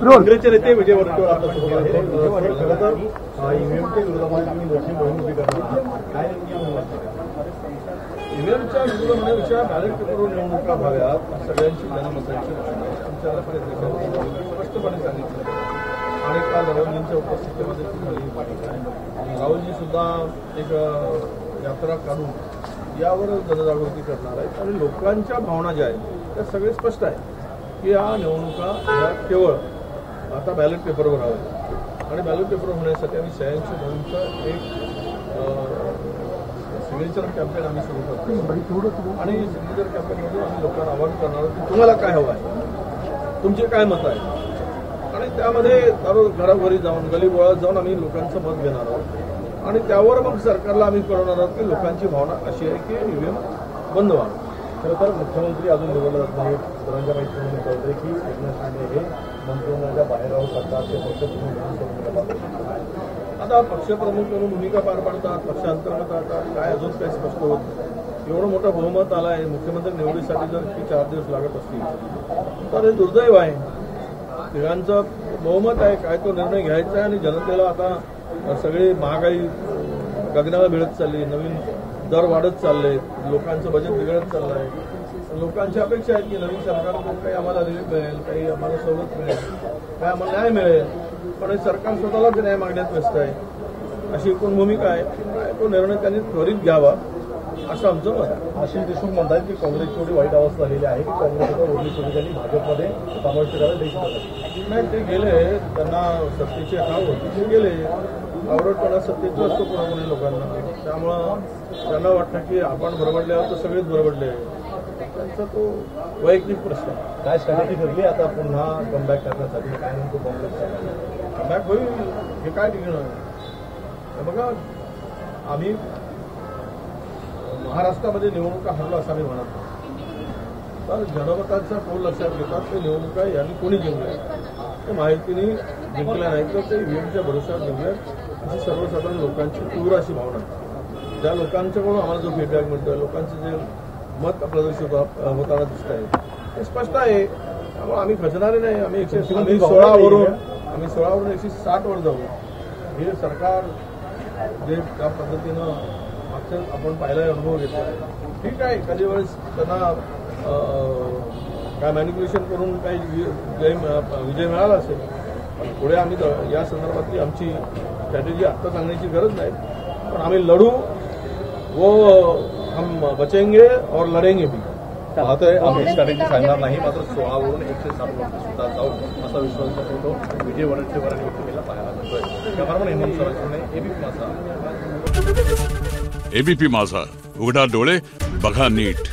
काँग्रेसचे नेते विजय वडेट्टीवार आता सोबत आहेत. खरं तर ईव्हीएमच्या विरोधामध्ये तुम्ही मोठी मोहीम उभी करणार काय ईव्हीएमच्या विरोध होण्यापेक्षा बॅलेट पेपरवर निवडणुका व्हाव्यात सगळ्यांची जनमतांची आमच्या राष्ट्रीय अध्यक्षांनी स्पष्टपणे सांगितलं आणि काल राहुलजींच्या उपस्थितीमध्ये ती झाली. राहुलजी सुद्धा एक यात्रा काढून यावर जनजागृती करणार आहेत आणि लोकांच्या भावना ज्या आहेत त्या सगळे स्पष्ट आहे की या निवडणुका ह्या केवळ आता बॅलेट पेपरवर हव्या आणि बॅलेट पेपर होण्यासाठी आम्ही 86 मोहीमचं एक सिग्नेचर कॅम्पेन आम्ही सुरू करतो आणि सिग्नेचर कॅम्पेनमधून आम्ही लोकांना आवाहन करणार आहोत की तुम्हाला काय हवं आहे, तुमचे काय मत आहे आणि त्यामध्ये घरोघरी जाऊन गलीबोळात जाऊन आम्ही लोकांचं मत घेणार आहोत आणि त्यावर मग सरकारला आम्ही कळवणार आहोत की लोकांची भावना अशी आहे की ईव्हीएम बंद व्हावं. खरं तर मुख्यमंत्री अजून निवडले जात नाहीत. सर्वांच्या माहितीमध्ये कळते की एकनाथ शिंदे हे मंत्रिमंडळाच्या बाहेर राहू शकतात ते पक्ष आता पक्षप्रमुख म्हणून भूमिका पार पाडतात, पक्षांतर्गत राहतात, काय अजून काही स्पष्ट होत नाही. एवढं मोठं बहुमत आलं आहे मुख्यमंत्री निवडीसाठी जर 4 दिवस लागत असतील तर हे दुर्दैव आहे. तिघांचं बहुमत आहे, काय तो निर्णय घ्यायचा आहे आणि जनतेला आता सगळी महागाई गगनाला भिडत चालली, नवीन दर वाढत चालले, लोकांचं बजेट बिघडत चाललं आहे. लोकांची अपेक्षा आहे की नवीन सरकारकडून काही आम्हाला रिलीफ मिळेल, काही आम्हाला सवलत मिळेल, काही आम्हाला न्याय मिळेल, पण सरकार स्वतःलाच न्याय मागण्यात व्यस्त आहे. अशी एकूण भूमिका आहे. तो निर्णय त्यांनी त्वरित घ्यावा असं आमचं मत आहे. आशिष देशमुख म्हणतात की काँग्रेसची एवढी वाईट अवस्था झालेली आहे की काँग्रेसच्या ओढणी सुरू त्यांनी भाजपमध्ये समाविष्ट करायला देश नाही ते गेले, त्यांना सत्तेची ठाव होती, ते गेले. आवडतपणा सत्तेचं असतो कोणाकोणी लोकांना, त्यामुळं त्यांना वाटतं की आपण बरबडल्यावर तर सगळेच बरबडले. त्यांचा तो वैयक्तिक प्रश्न आहे. काय स्ट्रॅटेजी ठरली आता पुन्हा कमबॅक करण्यासाठी, काय नेमकं काँग्रेस कमबॅक होईल हे काय ठिकाण बघा. आम्ही महाराष्ट्रामध्ये निवडणुका हरलो असं आम्ही म्हणत नाही, तर जनमतांचा कौल लक्षात घेतात ते निवडणुका यांनी कोणी जिंकल्या ते माहितीने जिंकल्या नाही तर ते ईव्हीएमच्या भरोश्यावर जिंकल्यात अशी सर्वसाधारण लोकांची तीव्र अशी भावना. ज्या लोकांच्याकडून आम्हाला जो फीडबॅक मिळतोय, लोकांचं जे मत प्रदर्शित होताना दिसत आहे ते स्पष्ट आहे. त्यामुळे आम्ही खचणारे नाही. आम्ही 16वरून 160 वर जाऊ. हे सरकार जे त्या पद्धतीनं मागच्या आपण पाहिला अनुभव घेतला ठीक आहे. कधी वेळेस त्यांना काय मॅनिप्युलेशन करून काही विजय मिळाला असेल, पण पुढे आम्ही या संदर्भातली आमची स्ट्रॅटेजी आत्ता सांगण्याची गरज नाही, पण आम्ही लढू, वो हम बचेंगे और लढेंगे भी. पाहतोय आम्ही स्ट्रॅटेजी सांगणार नाही, मात्र 16वरून 160 वर सुद्धा जाऊ असा विश्वास फोटो विजय वडेट्टीवार यांनी व्यक्त केला पाहायला मिळतोय. त्याप्रमाणे हेमंत सरकारने एबीपी माझा उघडा डोळे बघा नीट.